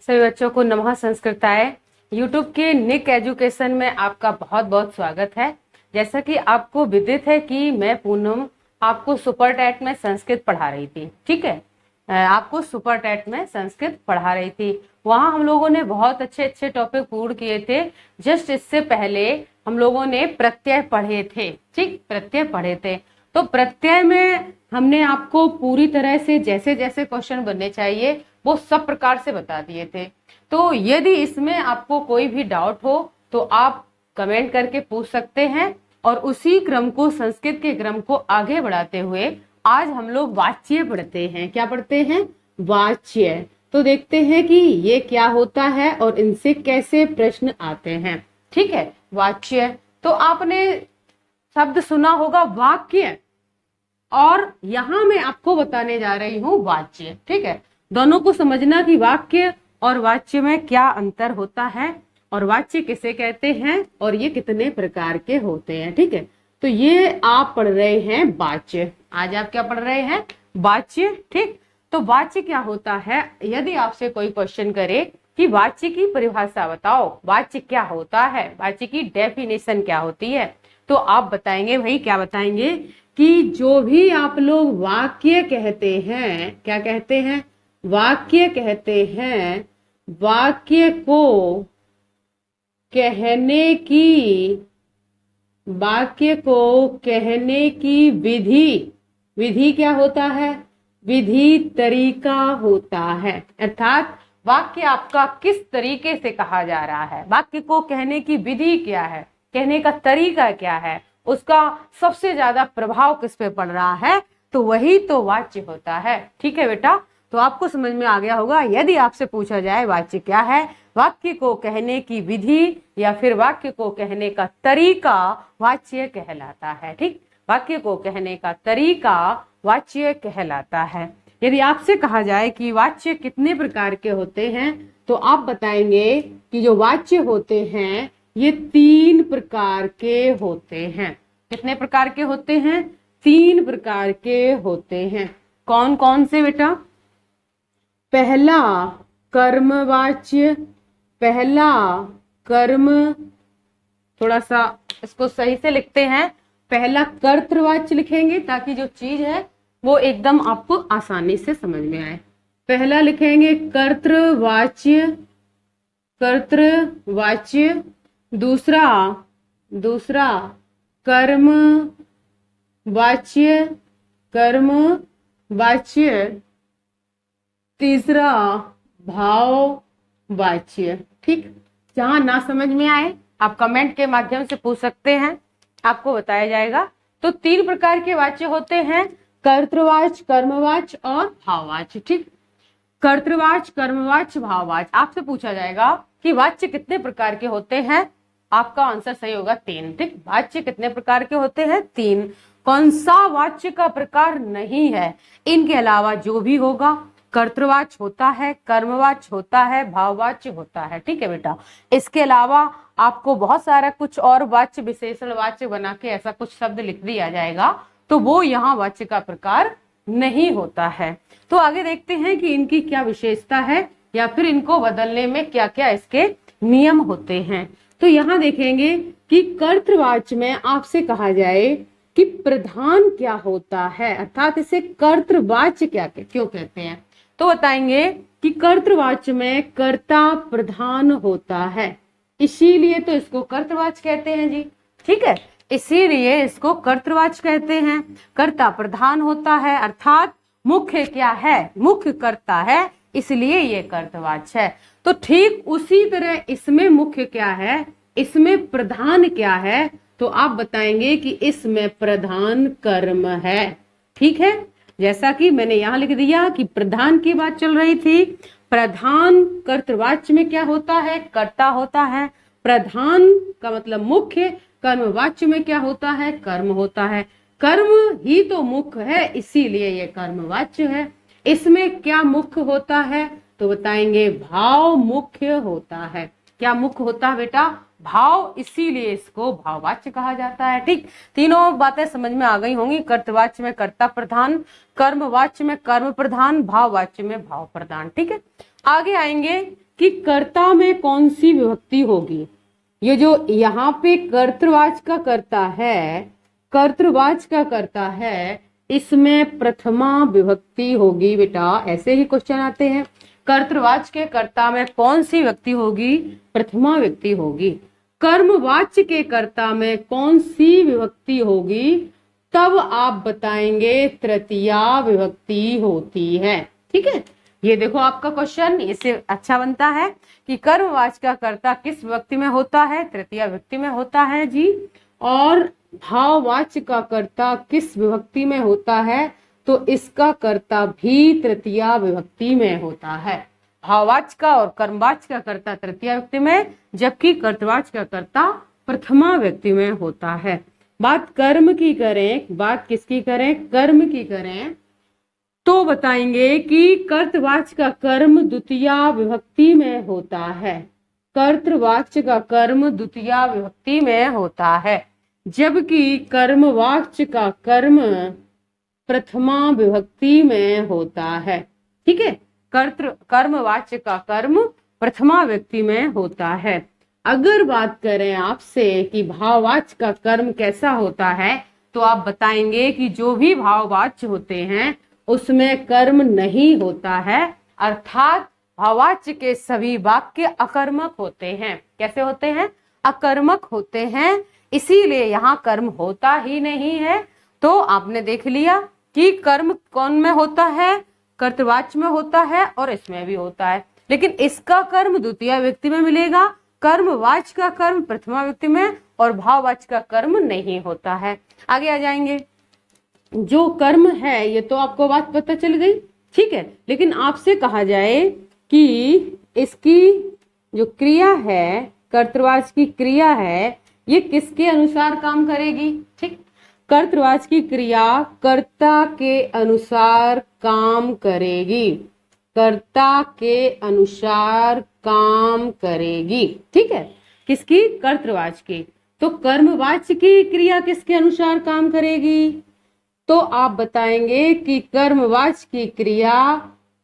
सभी बच्चों को नमः संस्कृताय। यूट्यूब के निक एजुकेशन में आपका बहुत बहुत स्वागत है। जैसा कि आपको विदित है कि मैं पूनम आपको सुपर टैट में संस्कृत पढ़ा रही थी। ठीक है, आपको सुपर टैट में संस्कृत पढ़ा रही थी। वहां हम लोगों ने बहुत अच्छे अच्छे टॉपिक पूर्ण किए थे। जस्ट इससे पहले हम लोगों ने प्रत्यय पढ़े थे। ठीक, प्रत्यय पढ़े थे। तो प्रत्यय में हमने आपको पूरी तरह से जैसे जैसे क्वेश्चन बनने चाहिए वो सब प्रकार से बता दिए थे। तो यदि इसमें आपको कोई भी डाउट हो तो आप कमेंट करके पूछ सकते हैं, और उसी क्रम को, संस्कृत के क्रम को आगे बढ़ाते हुए आज हम लोग वाच्य पढ़ते हैं। क्या पढ़ते हैं? वाच्य। तो देखते हैं कि ये क्या होता है और इनसे कैसे प्रश्न आते हैं। ठीक है, वाच्य। तो आपने शब्द सुना होगा वाक्य, और यहां मैं आपको बताने जा रही हूं वाच्य। ठीक है, दोनों को समझना कि वाक्य और वाच्य में क्या अंतर होता है और वाच्य किसे कहते हैं और ये कितने प्रकार के होते हैं। ठीक है, तो ये आप पढ़ रहे हैं वाच्य। आज आप क्या पढ़ रहे हैं? वाच्य। ठीक, तो वाच्य क्या होता है? यदि आपसे कोई क्वेश्चन करे कि वाच्य की परिभाषा बताओ, वाच्य क्या होता है, वाच्य की डेफिनेशन क्या होती है, तो आप बताएंगे भाई, क्या बताएंगे कि जो भी आप लोग वाक्य कहते हैं, क्या कहते हैं? वाक्य कहते हैं। वाक्य को कहने की, वाक्य को कहने की विधि, विधि क्या होता है? विधि तरीका होता है। अर्थात वाक्य आपका किस तरीके से कहा जा रहा है, वाक्य को कहने की विधि क्या है, कहने का तरीका क्या है, उसका सबसे ज्यादा प्रभाव किस पे पड़ रहा है, तो वही तो वाच्य होता है। ठीक है बेटा, तो आपको समझ में आ गया होगा। यदि आपसे पूछा जाए वाच्य क्या है, वाक्य को कहने की विधि या फिर वाक्य को कहने का तरीका वाच्य कहलाता है। ठीक, वाक्य को कहने का तरीका वाच्य कहलाता है। यदि आपसे कहा जाए कि वाच्य कितने प्रकार के होते हैं, तो आप बताएंगे कि जो वाच्य होते हैं ये 3 प्रकार के होते हैं। कितने प्रकार के होते हैं? 3 प्रकार के होते हैं। कौन कौन से बेटा? पहला कर्मवाच्य, पहला कर्म, थोड़ा सा इसको सही से लिखते हैं। पहला कर्तृवाच्य लिखेंगे ताकि जो चीज है वो एकदम आपको आसानी से समझ में आए। पहला लिखेंगे कर्तृवाच्य, कर्तृवाच्य। दूसरा कर्म वाच्य, कर्म वाच्य। तीसरा भाव वाच्य। ठीक, जहां ना समझ में आए आप कमेंट के माध्यम से पूछ सकते हैं, आपको बताया जाएगा। तो 3 प्रकार के वाच्य होते हैं, कर्तृवाच्य, कर्मवाच्य और भाववाच्य। ठीक, कर्तृवाच्य, कर्मवाच्य, भाववाच्य। आपसे पूछा जाएगा कि वाच्य कितने प्रकार के होते हैं, आपका आंसर सही होगा 3। ठीक, वाच्य कितने प्रकार के होते हैं? 3। कौन सा वाच्य का प्रकार नहीं है? इनके अलावा जो भी होगा, कर्तृवाच्य होता है, कर्मवाच्य होता है, भाववाच्य होता है। ठीक है बेटा, इसके अलावा आपको बहुत सारा कुछ और वाच्य, विशेषण वाच्य बना के ऐसा कुछ शब्द लिख दिया जाएगा, तो वो यहाँ वाच्य का प्रकार नहीं होता है। तो आगे देखते हैं कि इनकी क्या विशेषता है या फिर इनको बदलने में क्या क्या इसके नियम होते हैं। तो यहाँ देखेंगे कि कर्तृवाच्य में आपसे कहा जाए कि प्रधान क्या होता है, अर्थात इसे कर्तृवाच्य क्यों कहते हैं, तो बताएंगे कि कर्तृवाच्य में कर्ता प्रधान होता है, इसीलिए तो इसको कर्तृवाच्य कहते हैं जी। ठीक है, इसीलिए इसको कर्तृवाच्य कहते हैं। कर्ता प्रधान होता है, अर्थात मुख्य क्या है? मुख्य कर्ता है, इसलिए ये कर्तृवाच्य है। तो ठीक उसी तरह इसमें मुख्य क्या है, इसमें प्रधान क्या है, तो आप बताएंगे कि इसमें प्रधान कर्म है। ठीक है, जैसा कि मैंने यहां लिख दिया कि प्रधान की बात चल रही थी। प्रधान कर्तृवाच्य में क्या होता है? कर्ता होता है। प्रधान का मतलब मुख्य, कर्मवाच्य में क्या होता है? कर्म होता है। कर्म ही तो मुख्य है, इसीलिए ये कर्मवाच्य है। इसमें क्या मुख्य होता है, तो बताएंगे भाव मुख्य होता है। क्या मुख्य होता है बेटा? भाव, इसीलिए इसको भाववाच्य कहा जाता है। ठीक, तीनों बातें समझ में आ गई होंगी। कर्तवाच्य में कर्ता प्रधान, कर्मवाच्य में कर्म प्रधान, भाववाच्य में भाव प्रधान। ठीक है, आगे आएंगे कि कर्ता में कौन सी विभक्ति होगी। ये जो यहाँ पे कर्तृवाच का कर्ता है, कर्तृवाच का कर्ता है, इसमें प्रथमा विभक्ति होगी बेटा। ऐसे ही क्वेश्चन आते हैं, कर्तृवाच के कर्ता में कौन सी विभक्ति होगी, प्रथमा विभक्ति होगी। कर्मवाच्य के कर्ता में कौन सी विभक्ति होगी, तब आप बताएंगे तृतीया विभक्ति होती है। ठीक है, ये देखो आपका क्वेश्चन, इससे अच्छा बनता है कि कर्मवाच्य का कर्ता किस विभक्ति में होता है, तृतीया विभक्ति में होता है जी। और भाववाच्य का कर्ता किस विभक्ति में होता है, तो इसका कर्ता भी तृतीया विभक्ति में होता है। भाववाच्य का और कर्मवाच्य का कर्ता तृतीया विभक्ति में, जबकि कर्तवाच्य का कर्ता प्रथमा विभक्ति में होता है। बात कर्म की करें, बात किसकी करें, कर्म की करें, तो बताएंगे कि कर्तवाच्य का कर्म द्वितीया विभक्ति में होता है। कर्तवाच्य का कर्म द्वितीया विभक्ति में होता है, जबकि कर्मवाच्य का कर्म प्रथमा विभक्ति में होता है। ठीक है, कर्मवाच्य का कर्म प्रथमा विभक्ति में होता है। अगर बात करें आपसे कि भाववाच्य का कर्म कैसा होता है, तो आप बताएंगे कि जो भी भाववाच्य होते हैं उसमें कर्म नहीं होता है, अर्थात भाववाच्य के सभी वाक्य अकर्मक होते हैं। कैसे होते हैं, अकर्मक होते हैं, इसीलिए यहाँ कर्म होता ही नहीं है। तो आपने देख लिया कि कर्म कौन में होता है, कर्तवाच्य में होता है और इसमें भी होता है, लेकिन इसका कर्म द्वितीय व्यक्ति में मिलेगा, कर्मवाच्य का कर्म प्रथमा व्यक्ति में और भाववाच्य का कर्म नहीं होता है। आगे आ जाएंगे, जो कर्म है ये तो आपको बात पता चल गई। ठीक है, लेकिन आपसे कहा जाए कि इसकी जो क्रिया है, कर्तृवाच्य की क्रिया है, ये किसके अनुसार काम करेगी। ठीक, कर्तृवाच्य की क्रिया कर्ता के अनुसार काम करेगी, कर्ता के अनुसार काम करेगी। ठीक है, किसकी, कर्तृवाच्य की। तो कर्मवाच्य की क्रिया किसके अनुसार काम करेगी, तो आप बताएंगे कि कर्मवाच्य की क्रिया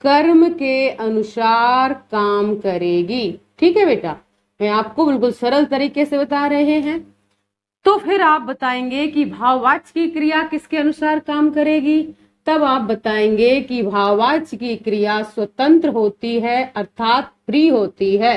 कर्म के अनुसार काम करेगी। ठीक है बेटा, मैं आपको बिल्कुल सरल तरीके से बता रहे हैं। तो फिर आप बताएंगे कि भाववाच्य की क्रिया किसके अनुसार काम करेगी, तब आप बताएंगे कि भाववाच्य की क्रिया स्वतंत्र होती है, अर्थात फ्री होती है।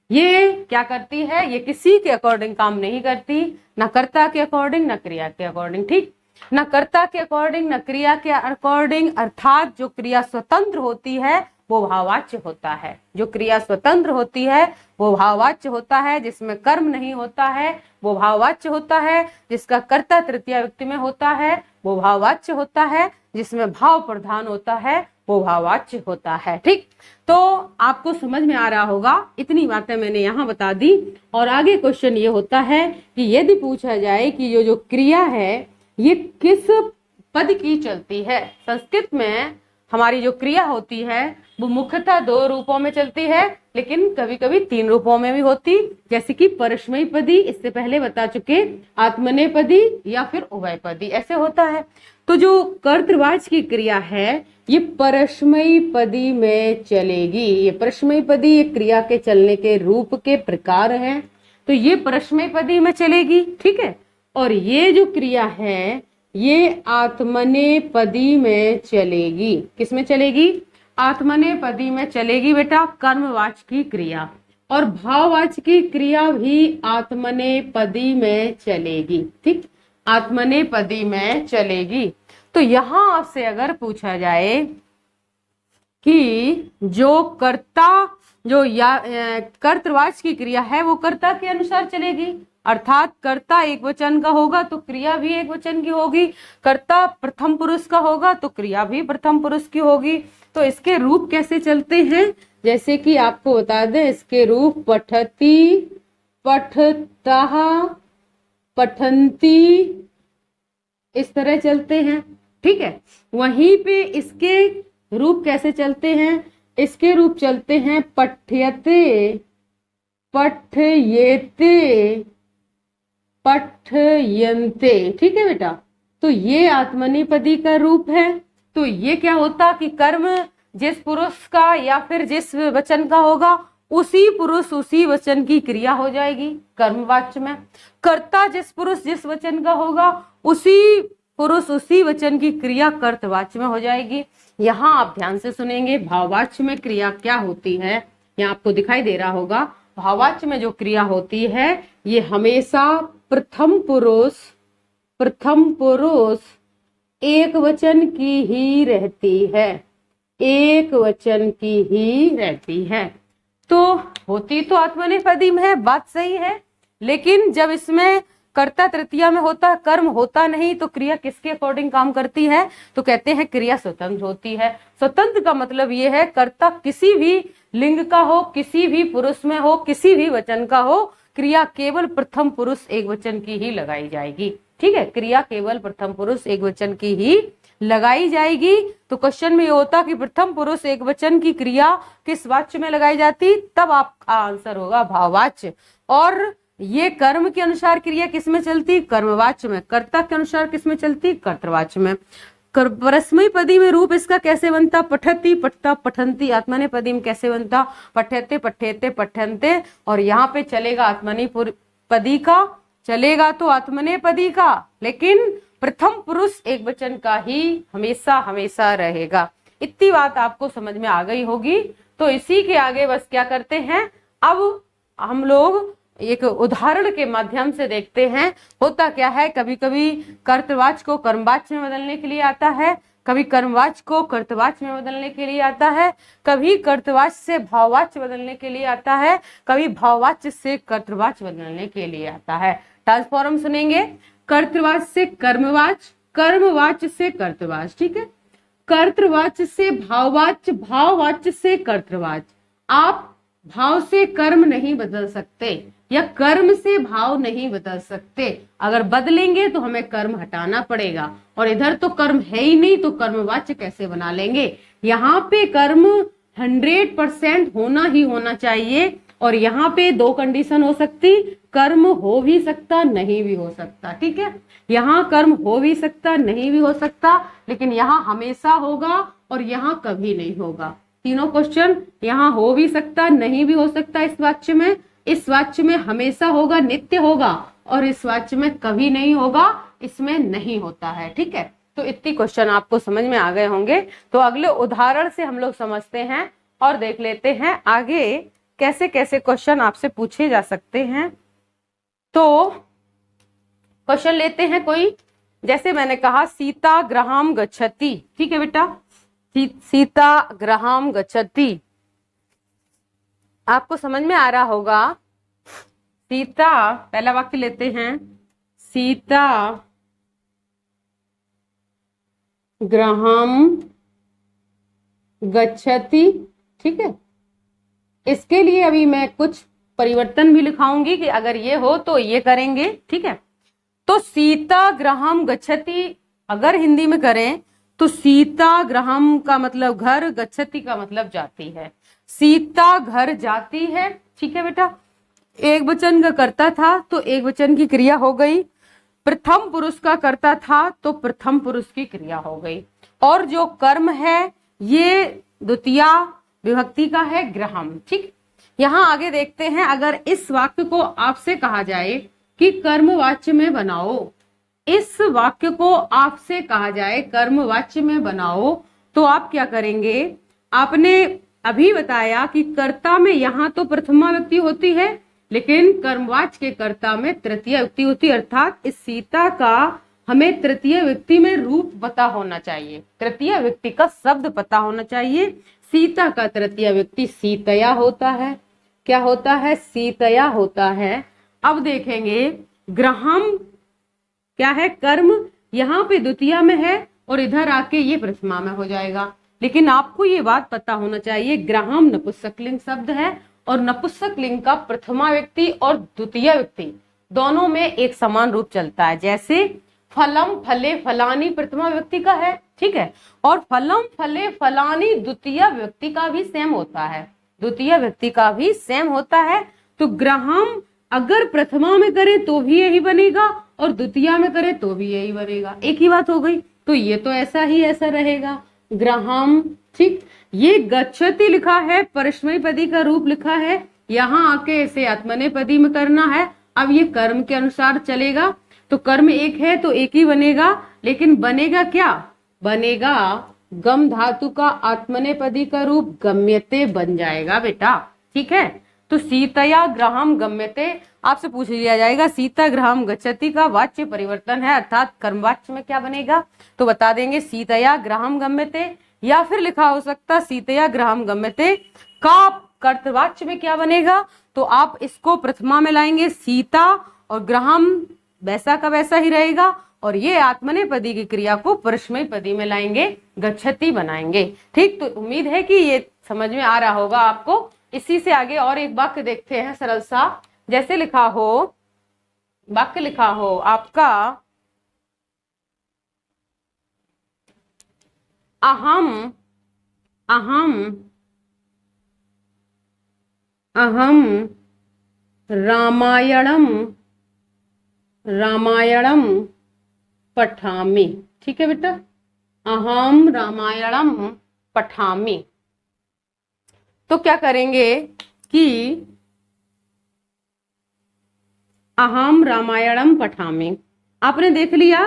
ये क्या करती है, ये किसी के अकॉर्डिंग काम नहीं करती, न कर्ता के अकॉर्डिंग न क्रिया के अकॉर्डिंग। ठीक, न कर्ता के अकॉर्डिंग न क्रिया के अकॉर्डिंग, अर्थात जो क्रिया स्वतंत्र होती है वो भाववाच्य होता है। जो क्रिया स्वतंत्र होती है वो भाववाच्य होता है, जिसमें कर्म नहीं होता है वो भाववाच्य होता है, जिसका कर्ता तृतीया व्यक्ति में होता है वो भाववाच्य होता है, जिसमें भाव प्रधान होता है वो भाववाच्य होता है। ठीक, तो आपको समझ में आ रहा होगा, इतनी बातें मैंने यहाँ बता दी। और आगे क्वेश्चन ये होता है कि यदि पूछा जाए कि जो क्रिया है ये किस पद की चलती है। संस्कृत में हमारी जो क्रिया होती है वो मुख्यतः 2 रूपों में चलती है, लेकिन कभी कभी 3 रूपों में भी होती, जैसे कि परस्मैपदी, इससे पहले बता चुके, आत्मनेपदी या फिर उभयपदी, ऐसे होता है। तो जो कर्तृवाच्य की क्रिया है ये परस्मैपदी में चलेगी। ये परस्मैपदी एक क्रिया के चलने के रूप के प्रकार हैं, तो ये परस्मैपदी में चलेगी। ठीक है, और ये जो क्रिया है ये आत्मनेपदी में चलेगी। किस में चलेगी, आत्मनेपदी में चलेगी बेटा, कर्मवाच्य की क्रिया। और भाववाच्य की क्रिया भी आत्मनेपदी में चलेगी। ठीक, आत्मनेपदी में चलेगी। तो यहां आपसे अगर पूछा जाए कि जो कर्ता, जो कर्तृवाच्य की क्रिया है वो कर्ता के अनुसार चलेगी, अर्थात कर्ता एक वचन का होगा तो क्रिया भी एक वचन की होगी, कर्ता प्रथम पुरुष का होगा तो क्रिया भी प्रथम पुरुष की होगी। तो इसके रूप कैसे चलते हैं, जैसे कि आपको बता दें, इसके रूप पठती, पठतः, पठन्ति, इस तरह चलते हैं। ठीक है, वहीं पे इसके रूप कैसे चलते हैं, इसके रूप चलते हैं पठ्यते, पठयेते, पठयन्ते। ठीक है बेटा, तो ये आत्मनेपदी का रूप है। तो ये क्या होता कि कर्म जिस पुरुष का या फिर जिस वचन का होगा उसी पुरुष उसी वचन की क्रिया हो जाएगी कर्मवाच्य में। कर्ता जिस पुरुष जिस वचन का होगा उसी पुरुष उसी वचन की क्रिया कर्तवाच्य में हो जाएगी। यहाँ आप ध्यान से सुनेंगे, भाववाच्य में क्रिया क्या होती है, यहाँ आपको दिखाई दे रहा होगा। भाववाच्य में जो क्रिया होती है ये हमेशा प्रथम पुरुष एक वचन की ही रहती है, एक वचन की ही रहती है। तो होती तो आत्मनेपदी में है, बात सही है, लेकिन जब इसमें कर्ता तृतीया में होता, कर्म होता नहीं, तो क्रिया किसके अकॉर्डिंग काम करती है, तो कहते हैं क्रिया स्वतंत्र होती है। स्वतंत्र का मतलब ये है कर्ता किसी भी लिंग का हो, किसी भी पुरुष में हो, किसी भी वचन का हो, क्रिया केवल प्रथम पुरुष एक वचन की ही लगाई जाएगी। ठीक है, क्रिया केवल प्रथम पुरुष एक वचन की ही लगाई जाएगी। तो क्वेश्चन में ये होता कि प्रथम पुरुष एक वचन की क्रिया किस वाच्य में लगाई जाती, तब आपका आंसर होगा भाववाच्य। और ये कर्म के अनुसार क्रिया किसमें चलती, कर्मवाच्य में। कर्ता के अनुसार किसमें चलती, कर्तवाच्य में। परस्मैपदी में रूप इसका कैसे बनता, पठति पठता पठंती। आत्मनेपदी में कैसे बनता, पठ्यते पठ्यते पठ्यन्ते। और यहाँ पे चलेगा आत्मनेपदी का, चलेगा तो आत्मनेपदी का, लेकिन प्रथम पुरुष एक वचन का ही हमेशा हमेशा रहेगा। इतनी बात आपको समझ में आ गई होगी। तो इसी के आगे बस क्या करते हैं, अब हम लोग एक उदाहरण के माध्यम से देखते हैं। होता क्या है, कभी कभी कर्तवाच्य को कर्मवाच्य में बदलने के लिए आता है, कभी कर्मवाच्य को कर्तवाच्य में बदलने के लिए आता है, कभी कर्तवाच्य से भाववाच्य बदलने के लिए आता है, कभी भाववाच्य से कर्तवाच्य बदलने के लिए आता है। ट्रांसफॉर्म सुनेंगे, कर्तवाच्य से कर्मवाच्य, कर्मवाच्य से कर्तवाच्य। ठीक है, कर्तवाच्य से भाववाच्य, भाववाच्य से कर्तवाच्य। आप भाव से कर्म नहीं बदल सकते या कर्म से भाव नहीं बदल सकते। अगर बदलेंगे तो हमें कर्म हटाना पड़ेगा, और इधर तो कर्म है ही नहीं, तो कर्मवाच्य कैसे बना लेंगे। यहाँ पे कर्म 100% होना ही होना चाहिए, और यहाँ पे दो कंडीशन हो सकती, कर्म हो भी सकता नहीं भी हो सकता। ठीक है, यहाँ कर्म हो भी सकता नहीं भी हो सकता, लेकिन यहाँ हमेशा होगा और यहाँ कभी नहीं होगा। तीनों क्वेश्चन, यहाँ हो भी सकता नहीं भी हो सकता इस वाक्य में, इस वाक्य में हमेशा होगा नित्य होगा, और इस वाक्य में कभी नहीं होगा, इसमें नहीं होता है। ठीक है, तो इतनी क्वेश्चन आपको समझ में आ गए होंगे। तो अगले उदाहरण से हम लोग समझते हैं और देख लेते हैं आगे कैसे कैसे क्वेश्चन आपसे पूछे जा सकते हैं। तो क्वेश्चन लेते हैं कोई, जैसे मैंने कहा सीता गृहम गच्छति। ठीक है बेटा, सीता गृहम गच्छति, आपको समझ में आ रहा होगा। सीता, पहला वाक्य लेते हैं, सीता गृहम गच्छति। ठीक है, इसके लिए अभी मैं कुछ परिवर्तन भी लिखाऊंगी कि अगर ये हो तो ये करेंगे। ठीक है, तो सीता गृहम गच्छति अगर हिंदी में करें तो सीता गृहम का मतलब घर, गच्छति का मतलब जाती है। सीता घर जाती है। ठीक है बेटा, एक वचन का कर्ता था तो एक वचन की क्रिया हो गई, प्रथम पुरुष का कर्ता था तो प्रथम पुरुष की क्रिया हो गई, और जो कर्म है ये द्वितीया विभक्ति का है, गृहम। ठीक, यहाँ आगे देखते हैं, अगर इस वाक्य को आपसे कहा जाए कि कर्मवाच्य में बनाओ, इस वाक्य को आपसे कहा जाए कर्मवाच्य में बनाओ, तो आप क्या करेंगे। आपने अभी बताया कि कर्ता में यहाँ तो प्रथमा व्यक्ति होती है, लेकिन कर्मवाच्य के कर्ता में तृतीय व्यक्ति होती है, अर्थात इस सीता का हमें तृतीय व्यक्ति में रूप पता होना चाहिए, तृतीय व्यक्ति का शब्द पता होना चाहिए। सीता का तृतीय व्यक्ति सीतया होता है। क्या होता है, सीतया होता है। अब देखेंगे गृहम क्या है, कर्म यहाँ पे द्वितीया में है और इधर आके ये प्रथमा में हो जाएगा। लेकिन आपको ये बात पता होना चाहिए, गृहम नपुंसकलिंग शब्द है और नपुंसकलिंग का प्रथमा व्यक्ति और द्वितीय व्यक्ति दोनों में एक समान रूप चलता है। जैसे फलम फले फलानी प्रथमा व्यक्ति का है, ठीक है, और फलम फले फलानी द्वितीय व्यक्ति का भी सेम होता है, द्वितीय व्यक्ति का भी सेम होता है। तो गृहम अगर प्रथमा में करे तो भी यही बनेगा और द्वितीया में करे तो भी यही बनेगा, एक ही बात हो गई। तो ये तो ऐसा ही ऐसा रहेगा, ग्राहम, ठीक। ये गच्छति लिखा है, परस्मैपदी का रूप लिखा है, यहाँ आके इसे आत्मनेपदी में करना है। अब ये कर्म के अनुसार चलेगा, तो कर्म एक है तो एक ही बनेगा, लेकिन बनेगा क्या, बनेगा गम धातु का आत्मनेपदी का रूप गम्यते बन जाएगा बेटा, ठीक है। तो सीतया ग्राहम गम्यते, आपसे पूछ लिया जाएगा सीता ग्राहम गच्छति का वाच्य परिवर्तन है, अर्थात कर्मवाच्य में क्या बनेगा, तो बता देंगे सीतया ग्राहम गम्यते, या फिर लिखा हो सकता सीतया ग्राहम गम्यते का कर्तवाच्य में क्या बनेगा, तो आप इसको प्रथमा में लाएंगे सीता, और ग्राहम वैसा का वैसा ही रहेगा, और ये आत्मनेपदी की क्रिया को परस्मैपदी में लाएंगे, गच्छति बनाएंगे, ठीक। तो उम्मीद है कि ये समझ में आ रहा होगा आपको। इसी से आगे और एक वाक्य देखते हैं सरल सा, जैसे लिखा हो, वाक्य लिखा हो आपका अहम अहम अहम रामायणम रामायणम पठामि, ठीक है बेटा, अहम रामायणम पठामि। तो क्या करेंगे कि अहम रामायणम पठामि, आपने देख लिया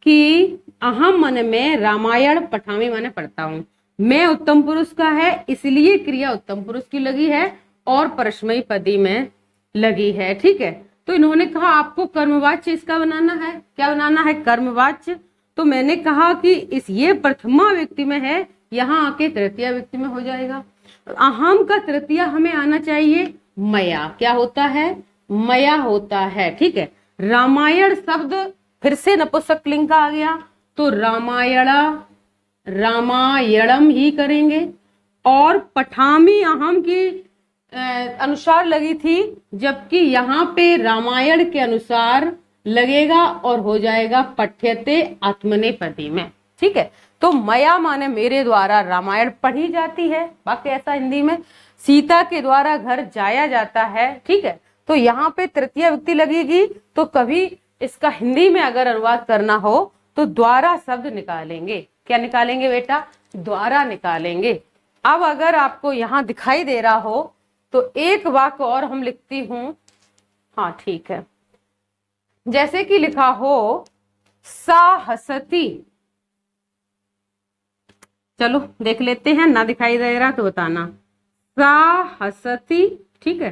कि अहम मन में रामायण पठामि माने पढ़ता हूं, मैं उत्तम पुरुष का है इसलिए क्रिया उत्तम पुरुष की लगी है और परस्मैपदी में लगी है, ठीक है। तो इन्होंने कहा आपको कर्मवाच्य इसका बनाना है, क्या बनाना है, कर्मवाच्य। तो मैंने कहा कि इस ये प्रथमा व्यक्ति में है, यहाँ आके तृतीय व्यक्ति में हो जाएगा। अहम का तृतीय हमें आना चाहिए मया, क्या होता है, मया होता है, ठीक है। रामायण शब्द फिर से नपुंसकलिंग का आ गया, तो रामायणा रामायणम ही करेंगे, और पठामी अहम की अनुसार लगी थी, जबकि यहाँ पे रामायण के अनुसार लगेगा और हो जाएगा पठ्यते आत्मनेपदी में, ठीक है। तो मया माने मेरे द्वारा रामायण पढ़ी जाती है, बाकी ऐसा हिंदी में सीता के द्वारा घर जाया जाता है, ठीक है। तो यहाँ पे तृतीय व्यक्ति लगेगी, तो कभी इसका हिंदी में अगर अनुवाद करना हो तो द्वारा शब्द निकालेंगे, क्या निकालेंगे बेटा, द्वारा निकालेंगे। अब अगर आपको यहाँ दिखाई दे रहा हो तो एक वाक्य और हम लिखती हूं, हाँ ठीक है, जैसे कि लिखा हो सा हसती, चलो देख लेते हैं, ना दिखाई दे रहा तो बताना, सा हसती, ठीक है।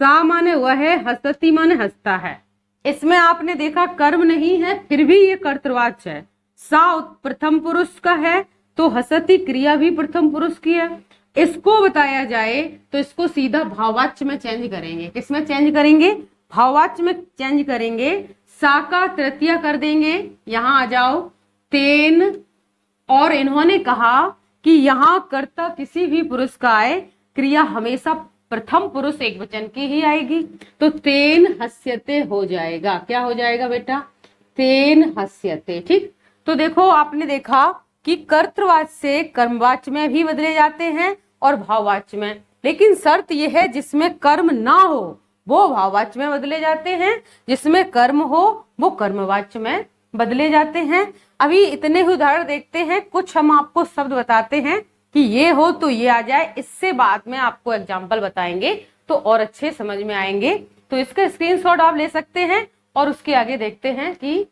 सा माने वह है, हसती माने हंसता है, इसमें आपने देखा कर्म नहीं है फिर भी ये कर्तृवाच्य है, सा प्रथम पुरुष का है तो हसती क्रिया भी प्रथम पुरुष की है। इसको बताया जाए तो इसको सीधा भाववाच्य में चेंज करेंगे, किसमें चेंज करेंगे, भाववाच्य में चेंज करेंगे, सा का तृतीय कर देंगे, यहां आ जाओ तेन, और इन्होंने कहा कि यहाँ कर्ता किसी भी पुरुष का आए, क्रिया हमेशा प्रथम पुरुष एक वचन की ही आएगी, तो तेन हस्यते हो जाएगा, क्या हो जाएगा बेटा, तेन हस्यते, ठीक। तो देखो आपने देखा कि कर्तृवाच्य से कर्मवाच्य में भी बदले जाते हैं और भाववाच्य में, लेकिन शर्त यह है जिसमें कर्म ना हो वो भाववाच्य में बदले जाते हैं, जिसमें कर्म हो वो कर्मवाच्य में बदले जाते हैं। अभी इतने ही उदाहरण देखते हैं, कुछ हम आपको शब्द बताते हैं कि ये हो तो ये आ जाए, इससे बाद में आपको एग्जाम्पल बताएंगे तो और अच्छे समझ में आएंगे। तो इसका स्क्रीनशॉट आप ले सकते हैं और उसके आगे देखते हैं कि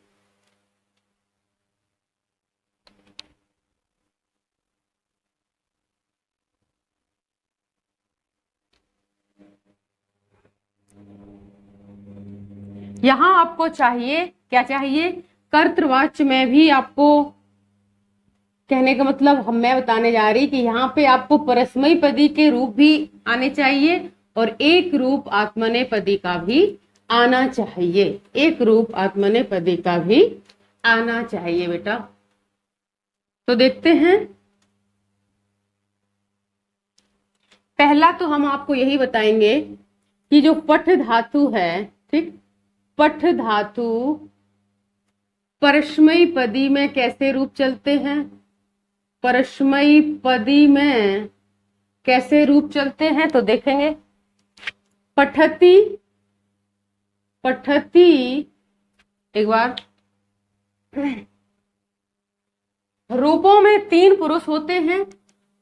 यहां आपको चाहिए, क्या चाहिए, कर्तृवाच्य में भी आपको, कहने का मतलब मैं बताने जा रही कि यहाँ पे आपको परस्मैपदी के रूप भी आने चाहिए और एक रूप आत्मनेपदी का भी आना चाहिए, एक रूप आत्मनेपदी का भी आना चाहिए बेटा। तो देखते हैं, पहला तो हम आपको यही बताएंगे कि जो पठ धातु है, ठीक, पठ धातु परस्मैपदी में कैसे रूप चलते हैं, परस्मैपदी में कैसे रूप चलते हैं, तो देखेंगे पठती, पठती, एक बार रूपों में 3 पुरुष होते हैं,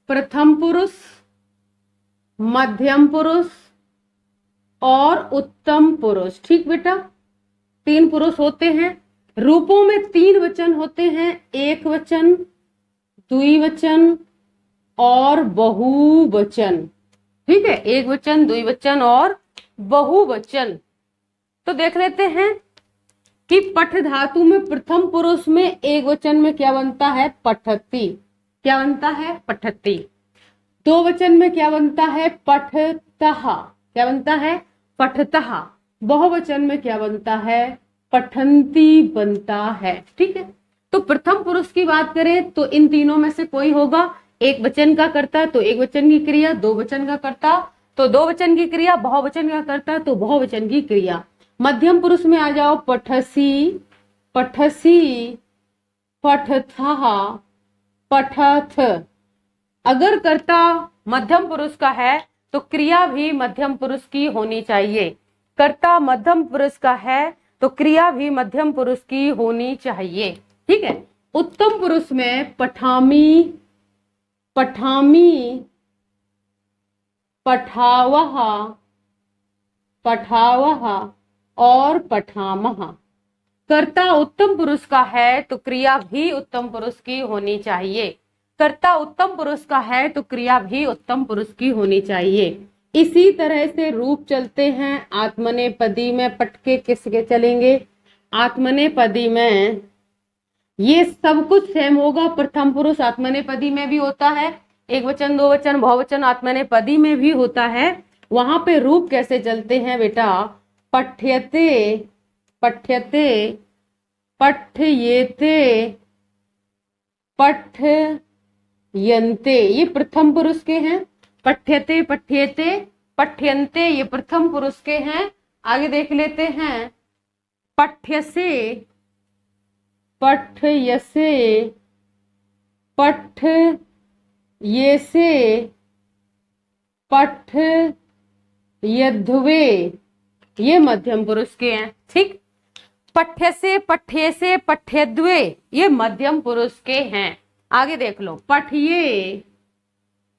प्रथम पुरुष, मध्यम पुरुष और उत्तम पुरुष। ठीक बेटा, 3 पुरुष होते हैं। रूपों में 3 वचन होते हैं, एक वचन, द्विवचन और बहुवचन। ठीक है, एक वचन, द्विवचन और बहुवचन। तो देख लेते हैं कि पठ धातु में प्रथम पुरुष में एक वचन में क्या बनता है, पठती। क्या बनता है, पठती। दो वचन में क्या बनता है, पठतः। क्या बनता है, पठतः। बहुवचन में क्या बनता है, पठंती बनता है। ठीक है, तो प्रथम पुरुष की बात करें तो इन तीनों में से कोई होगा। एक वचन का कर्ता तो एक वचन की क्रिया, दो वचन का कर्ता तो दो वचन की क्रिया, बहुवचन का कर्ता तो बहुवचन की क्रिया। मध्यम पुरुष में आ जाओ, पठसी, पठसी, पठथः, पठथ। अगर कर्ता मध्यम पुरुष का है तो क्रिया भी मध्यम पुरुष की होनी चाहिए। कर्ता मध्यम पुरुष का है तो क्रिया भी मध्यम पुरुष की होनी चाहिए। ठीक है, उत्तम पुरुष में पठामी, पठामी, पठावह, पठावह और पठामह। कर्ता उत्तम पुरुष का है तो क्रिया भी उत्तम पुरुष की होनी चाहिए। कर्ता उत्तम पुरुष का है तो क्रिया भी उत्तम पुरुष की होनी चाहिए। इसी तरह से रूप चलते हैं। आत्मनेपदी में पटके किसके चलेंगे, आत्मनेपदी में ये सब कुछ सेम होगा। प्रथम पुरुष आत्मनेपदी में भी होता है, एक वचन, दो वचन, बहुवचन आत्मनेपदी में भी होता है। वहां पे रूप कैसे चलते हैं बेटा, पठ्यते, पठ्यते, पठ्येते, पठ्यन्ते, ये प्रथम पुरुष के हैं। पठ्यते, पठ्येते, पठ्यन्ते ये प्रथम पुरुष के हैं। आगे देख लेते हैं, पठ्यसे, पठ्यसे, पठ्येसे, पठ्यध्वे ये मध्यम पुरुष के हैं। ठीक, पठ्यसे, पठ्येसे, पठ्यध्वे ये मध्यम पुरुष के हैं। आगे देख लो, पठ्ये,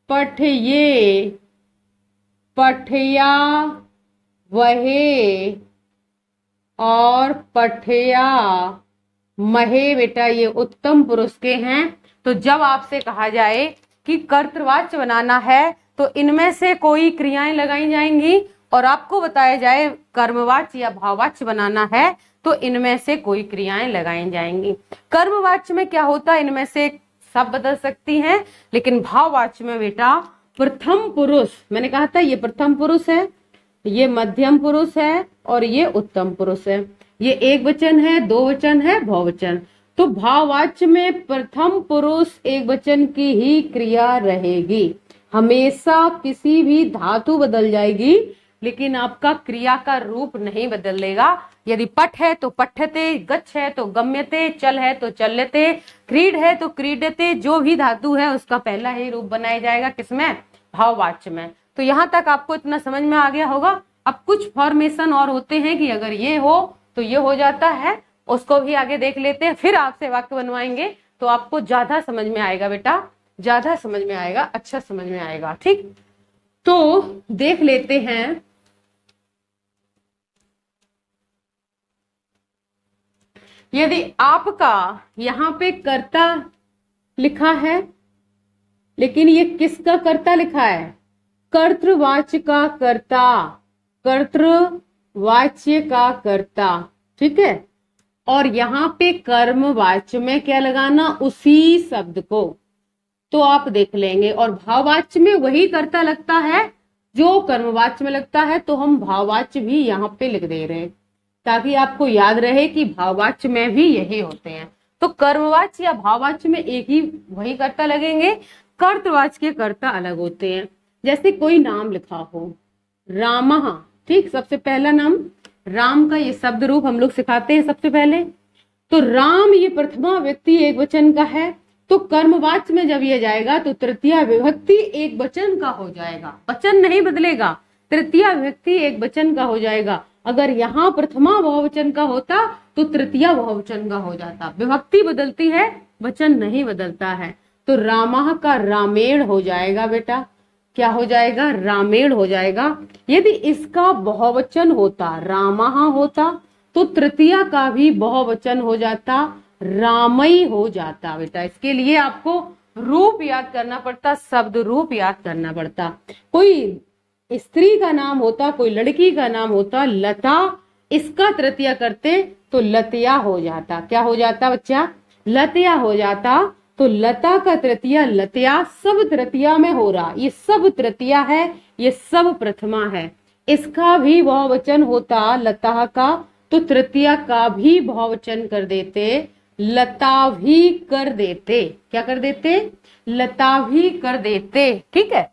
पठ्ये, पठ्या वहे और पठ्या महे बेटा ये उत्तम पुरुष के हैं। तो जब आपसे कहा जाए कि कर्तृवाच्य बनाना है तो इनमें से कोई क्रियाएं लगाई जाएंगी, और आपको बताया जाए कर्मवाच्य या भाववाच्य बनाना है तो इनमें से कोई क्रियाएं लगाई जाएंगी। कर्मवाच्य में क्या होता है, इनमें से सब बदल सकती हैं, लेकिन भाववाच्य में बेटा प्रथम पुरुष, मैंने कहा था ये प्रथम पुरुष है, ये मध्यम पुरुष है और ये उत्तम पुरुष है। ये एक वचन है, दो वचन है, बहुवचन। तो भाववाच्य में प्रथम पुरुष एक वचन की ही क्रिया रहेगी। हमेशा किसी भी धातु बदल जाएगी लेकिन आपका क्रिया का रूप नहीं बदलेगा। यदि पठ है तो पठ्यते, गच्छ है तो गम्यते, चल है तो चल्यते, क्रीड है तो क्रीडते, जो भी धातु है उसका पहला ही रूप बनाया जाएगा। किसमें, भाववाच्य में। तो यहाँ तक आपको इतना समझ में आ गया होगा। अब कुछ फॉर्मेशन और होते हैं कि अगर ये हो तो ये हो जाता है, उसको भी आगे देख लेते हैं। फिर आपसे वाक्य बनवाएंगे तो आपको ज्यादा समझ में आएगा बेटा, ज्यादा समझ में आएगा, अच्छा समझ में आएगा। ठीक, तो देख लेते हैं। यदि आपका यहाँ पे कर्ता लिखा है, लेकिन ये किसका कर्ता लिखा है, कर्तृवाच्य का कर्ता, कर्तृवाच्य का कर्ता। ठीक है, और यहाँ पे कर्मवाच्य में क्या लगाना, उसी शब्द को। तो आप देख लेंगे, और भाववाच्य में वही कर्ता लगता है जो कर्मवाच्य में लगता है, तो हम भाववाच्य भी यहाँ पे लिख दे रहे हैं ताकि आपको याद रहे कि भाववाच्य में भी यही होते हैं। तो कर्मवाच्य या भाववाच्य में एक ही वही कर्ता लगेंगे, कर्तवाच्य के कर्ता अलग होते हैं। जैसे कोई नाम लिखा हो, रामः, ठीक, सबसे पहला नाम राम का ये शब्द रूप हम लोग सिखाते हैं सबसे पहले। तो राम ये प्रथमा व्यक्ति एक वचन का है, तो कर्मवाच्य में जब ये जाएगा तो तृतीया विभक्ति एक वचन का हो जाएगा, वचन नहीं बदलेगा, तृतीया विभक्ति एक वचन का हो जाएगा। अगर यहाँ प्रथमा बहुवचन का होता तो तृतीया बहुवचन का हो जाता। विभक्ति बदलती है वचन नहीं बदलता है। तो रामः का रामेण हो जाएगा बेटा, क्या हो जाएगा, रामेण हो जाएगा। यदि इसका बहुवचन होता, रामः होता, तो तृतीया का भी बहुवचन हो जाता, रामई हो जाता बेटा। इसके लिए आपको रूप याद करना पड़ता, शब्द रूप याद करना पड़ता। कोई स्त्री का नाम होता, कोई लड़की का नाम होता लता, इसका तृतीया करते तो लतिया हो जाता। क्या हो जाता बच्चा, लतिया हो जाता। तो लता का तृतीया लतिया, सब तृतीया में हो रहा, ये सब तृतीया है, ये सब प्रथमा है। इसका भी बहुवचन होता लता का, तो तृतीया का भी बहुवचन कर देते, लता भी कर देते। क्या कर देते, लता भी कर देते। ठीक है।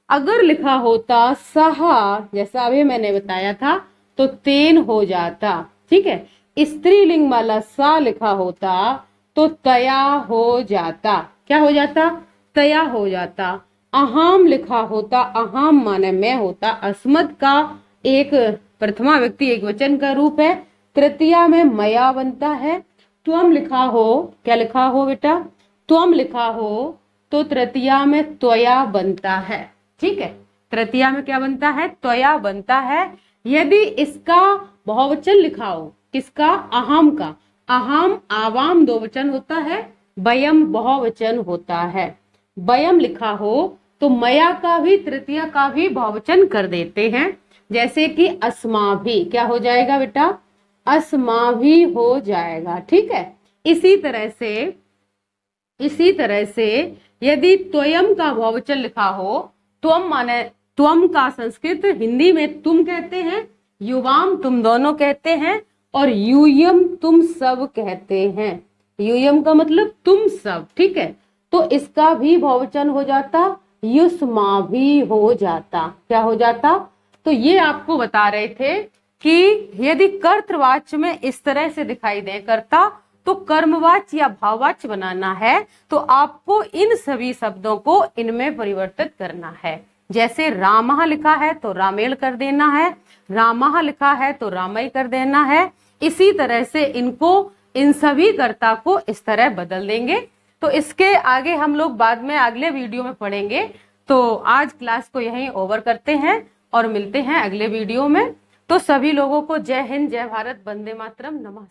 अगर लिखा होता सहा, जैसा अभी मैंने बताया था, तो तेन हो जाता। ठीक है। स्त्रीलिंग वाला सा लिखा होता तो तया हो जाता। क्या हो जाता, तया हो जाता। अहाम लिखा होता, अहाम माने मैं होता, अस्मत् का एक प्रथमा व्यक्ति एक वचन का रूप है, तृतीया में मया बनता है। त्वम लिखा हो, क्या लिखा हो बेटा, त्वम लिखा हो तो तृतीया में त्वया बनता है। ठीक है। तृतीया में क्या बनता है, त्वया बनता है। यदि इसका बहुवचन लिखा हो, किसका, अहम का, अहम आवाम दो वचन होता है, वयम बहुवचन होता है। वयम लिखा हो तो मया का भी तृतीया का भी बहुवचन कर देते हैं, जैसे कि अस्माभि, क्या हो जाएगा बेटा, अस्माभि हो जाएगा। ठीक है। इसी तरह से यदि त्वयम का बहुवचन लिखा हो, त्वम माने, त्वम का संस्कृत हिंदी में तुम कहते हैं, युवाम तुम दोनों कहते हैं, और यूयम तुम सब कहते हैं। यूयम का मतलब तुम सब। ठीक है। तो इसका भी बहुवचन हो जाता, युष्मा भी हो जाता। क्या हो जाता, तो ये आपको बता रहे थे कि यदि कर्तृवाच्य में इस तरह से दिखाई दे कर्ता, तो कर्मवाच्य या भाववाच्य बनाना है तो आपको इन सभी शब्दों को इनमें परिवर्तित करना है। जैसे रामः लिखा है तो रामेण कर देना है, रामः लिखा है तो रामई कर देना है। इसी तरह से इनको, इन सभी कर्ता को इस तरह बदल देंगे। तो इसके आगे हम लोग बाद में अगले वीडियो में पढ़ेंगे। तो आज क्लास को यहीं ओवर करते हैं और मिलते हैं अगले वीडियो में। तो सभी लोगों को जय हिंद, जय भारत, वंदे मातरम, नमः।